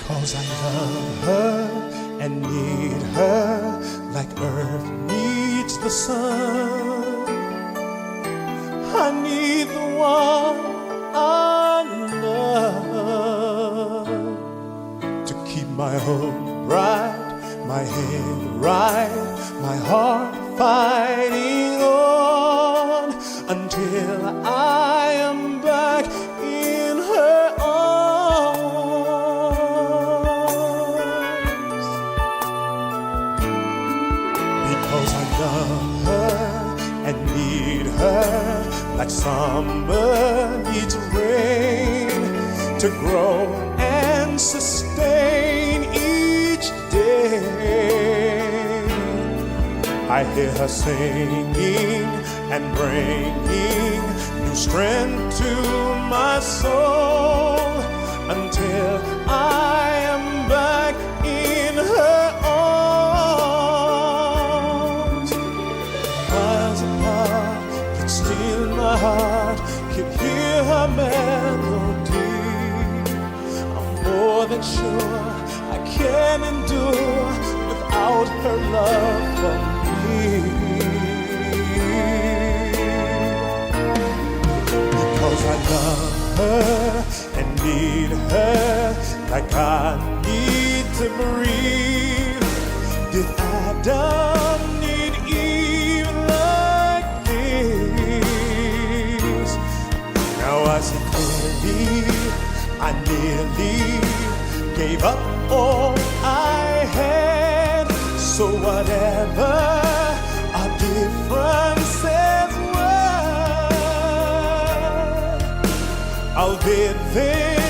'Cause I love her and need her like earth needs the sun. I need the one I love to keep my hope bright, my head right, my heart fighting on until I am back in her arms. Because I love her and need her like summer needs rain to grow and sustain each day. I hear her singing and bringing new strength to my soul until I am back in her arms. Miles apart, yet still my heart can hear her melody. I'm more than sure I can endure without her love for me. Because I love her and need her like I need to breathe. Did Adam need Eve like this? Now I see clearly I nearly gave up all I had. So whatever our differences were, I'll bid them